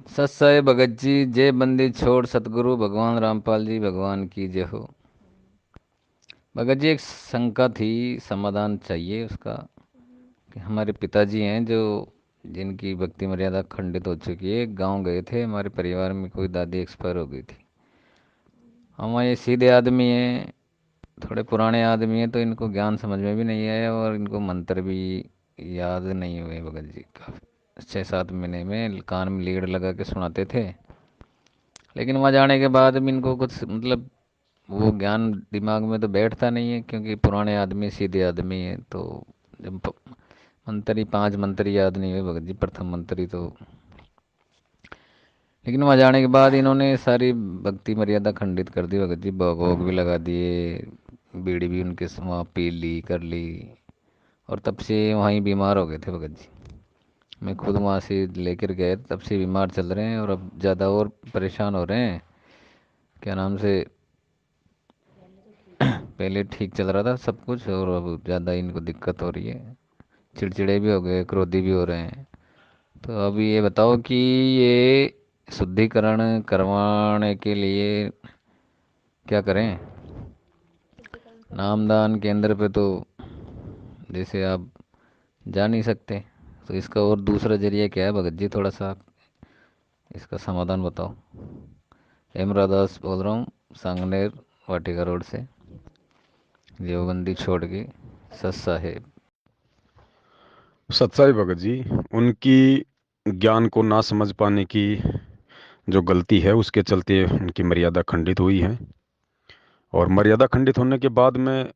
सत्साई भगत जी, जय बंदी छोड़ सतगुरु भगवान रामपाल जी भगवान की जय हो। भगत जी, एक शंका थी, समाधान चाहिए उसका। कि हमारे पिताजी हैं जो जिनकी भक्ति मर्यादा खंडित हो चुकी है, गांव गए थे, हमारे परिवार में कोई दादी एक्सपायर हो गई थी। हम ये सीधे आदमी हैं, थोड़े पुराने आदमी हैं, तो इनको ज्ञान समझ में भी नहीं आया और इनको मंत्र भी याद नहीं हुए। भगत जी काफी 6-7 महीने में कान में लीड लगा के सुनाते थे, लेकिन वहाँ जाने के बाद भी इनको कुछ मतलब वो ज्ञान दिमाग में तो बैठता नहीं है, क्योंकि पुराने आदमी सीधे आदमी है। तो जब मंत्री 5 मंत्री याद नहीं हुए भगत जी, प्रथम मंत्री तो। लेकिन वहाँ जाने के बाद इन्होंने सारी भक्ति मर्यादा खंडित कर दी भगत जी, भोग भी लगा दिए, बीड़ी भी उनके वहाँ पी ली कर ली, और तब से वहीं बीमार हो गए थे भगत जी। मैं खुद वहाँ से लेकर गए, तब से बीमार चल रहे हैं, और अब ज़्यादा और परेशान हो रहे हैं। क्या नाम से, पहले ठीक चल रहा था सब कुछ, और अब ज़्यादा इनको दिक्कत हो रही है, चिड़चिड़े भी हो गए, क्रोधी भी हो रहे हैं। तो अब ये बताओ कि ये शुद्धिकरण करवाने के लिए क्या करें। नामदान केंद्र पे तो जैसे आप जा नहीं सकते, तो इसका और दूसरा जरिया क्या है भगत जी, थोड़ा सा आप इसका समाधान बताओ। हेमरा दास बोल रहा हूँ, सांगनेर वाटिका रोड से, देवबंदी छोड़ के सस्सा है। सत्साई भगत जी, उनकी ज्ञान को ना समझ पाने की जो गलती है उसके चलते उनकी मर्यादा खंडित हुई है। और मर्यादा खंडित होने के बाद में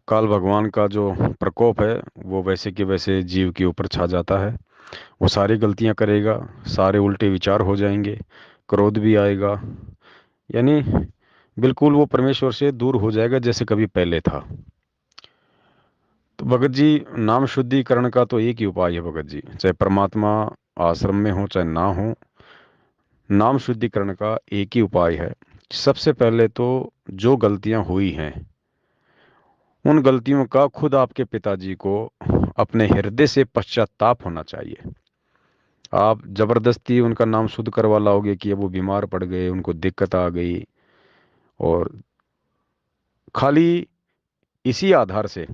काल भगवान का जो प्रकोप है वो वैसे के वैसे जीव के ऊपर छा जाता है। वो सारी गलतियां करेगा, सारे उल्टे विचार हो जाएंगे, क्रोध भी आएगा, यानी बिल्कुल वो परमेश्वर से दूर हो जाएगा जैसे कभी पहले था। तो भगत जी, नाम शुद्धिकरण का तो एक ही उपाय है भगत जी, चाहे परमात्मा आश्रम में हो चाहे ना हो, नाम शुद्धिकरण का एक ही उपाय है। सबसे पहले तो जो गलतियां हुई हैं उन गलतियों का खुद आपके पिताजी को अपने हृदय से पश्चाताप होना चाहिए। आप जबरदस्ती उनका नाम शुद्ध करवा लाओगे कि अब वो बीमार पड़ गए, उनको दिक्कत आ गई, और खाली इसी आधार से,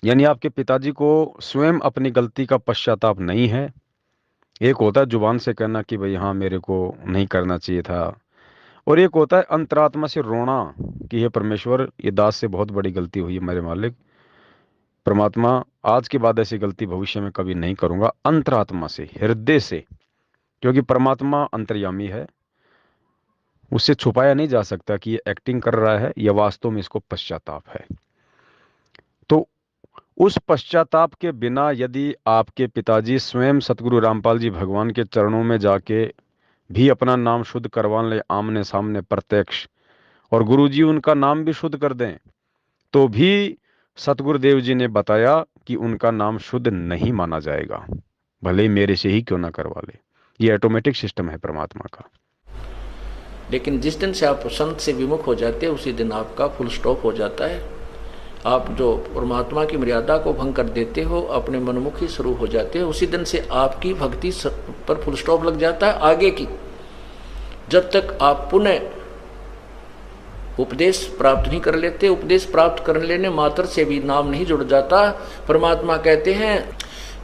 यानी आपके पिताजी को स्वयं अपनी गलती का पश्चाताप नहीं है। एक होता है जुबान से कहना कि भाई हाँ मेरे को नहीं करना चाहिए था, और एक होता है अंतरात्मा से रोना कि हे परमेश्वर, ये दास से बहुत बड़ी गलती हुई है मेरे मालिक, परमात्मा आज के बाद ऐसी गलती भविष्य में कभी नहीं करूंगा, अंतरात्मा से, हृदय से। क्योंकि परमात्मा अंतर्यामी है, उससे छुपाया नहीं जा सकता कि ये एक्टिंग कर रहा है या वास्तव में इसको पश्चाताप है। तो उस पश्चाताप के बिना यदि आपके पिताजी स्वयं सतगुरु रामपाल जी भगवान के चरणों में जाके भी अपना नाम शुद्ध करवा ले आमने सामने प्रत्यक्ष, और गुरुजी उनका नाम भी शुद्ध कर दें, तो भी सतगुरुदेव जी ने बताया कि उनका नाम शुद्ध नहीं माना जाएगा, भले ही मेरे से ही क्यों ना करवा ले। ये ऑटोमेटिक सिस्टम है परमात्मा का। लेकिन जिस दिन से आप संत से विमुख हो जाते हैं उसी दिन आपका फुल स्टॉप हो जाता है। आप जो परमात्मा की मर्यादा को भंग कर देते हो, अपने मनमुखी स्वरूप हो जाते हो, उसी दिन से आपकी भक्ति पर फुल स्टॉप लग जाता है आगे की। जब तक आप पुनः उपदेश प्राप्त नहीं कर लेते, उपदेश प्राप्त कर लेने मात्र से भी नाम नहीं जुड़ जाता। परमात्मा कहते हैं,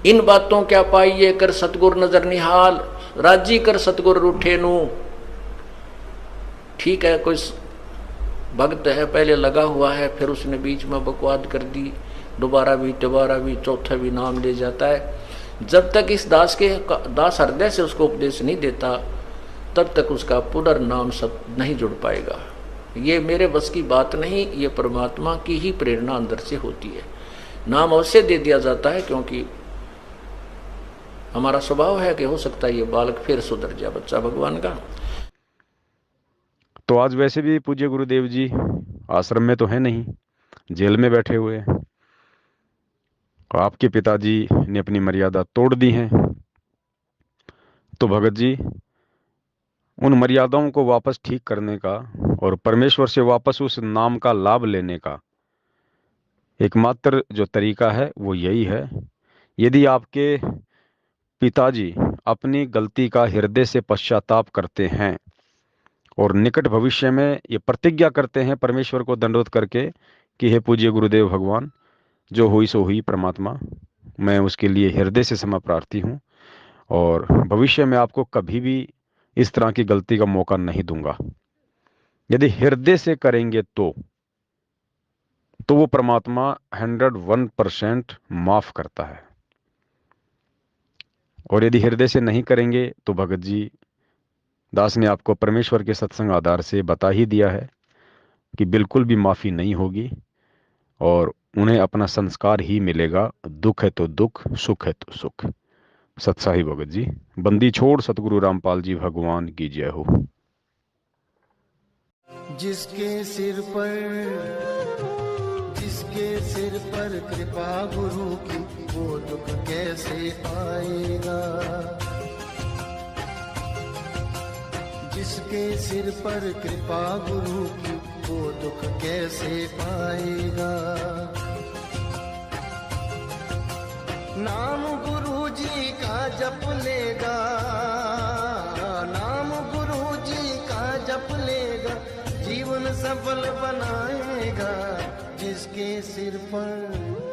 इन बातों क्या पाइए कर सतगुर नजर निहाल, राजी कर सतगुर रूठे नू। ठीक है, कोई भक्त है, पहले लगा हुआ है, फिर उसने बीच में बकवाद कर दी, दोबारा भी चौथा भी नाम ले जाता है। जब तक इस दास हृदय से उसको उपदेश नहीं देता, तब तक उसका पुनर्नाम सब नहीं जुड़ पाएगा। ये मेरे बस की बात नहीं, ये परमात्मा की ही प्रेरणा अंदर से होती है। नाम अवश्य दे दिया जाता है, क्योंकि हमारा स्वभाव है कि हो सकता है ये बालक फिर सुधर जाए, बच्चा भगवान का। तो आज वैसे भी पूज्य गुरुदेव जी आश्रम में तो है नहीं, जेल में बैठे हुए हैं। आपके पिताजी ने अपनी मर्यादा तोड़ दी है, तो भगत जी उन मर्यादाओं को वापस ठीक करने का और परमेश्वर से वापस उस नाम का लाभ लेने का एकमात्र जो तरीका है वो यही है। यदि आपके पिताजी अपनी गलती का हृदय से पश्चाताप करते हैं और निकट भविष्य में ये प्रतिज्ञा करते हैं परमेश्वर को दंडवत करके कि हे पूज्य गुरुदेव भगवान, जो हुई सो हुई परमात्मा, मैं उसके लिए हृदय से क्षमा प्रार्थी हूँ और भविष्य में आपको कभी भी इस तरह की गलती का मौका नहीं दूंगा। यदि हृदय से करेंगे तो वो परमात्मा 101% माफ करता है, और यदि हृदय से नहीं करेंगे तो भगत जी दास ने आपको परमेश्वर के सत्संग आधार से बता ही दिया है कि बिल्कुल भी माफी नहीं होगी और उन्हें अपना संस्कार ही मिलेगा। दुख है तो दुख, सुख है तो सुख। सत्साही भगत जी। बंदी छोड़ सतगुरु रामपाल जी भगवान की जय हो। जिसके सिर पर कृपा गुरु की, वो दुख कैसे आएगा। जिसके सिर पर कृपा गुरु की, वो दुख कैसे पाएगा। नाम गुरु जी का जप लेगा, नाम गुरु जी का जप लेगा, जीवन सफल बनाएगा। जिसके सिर पर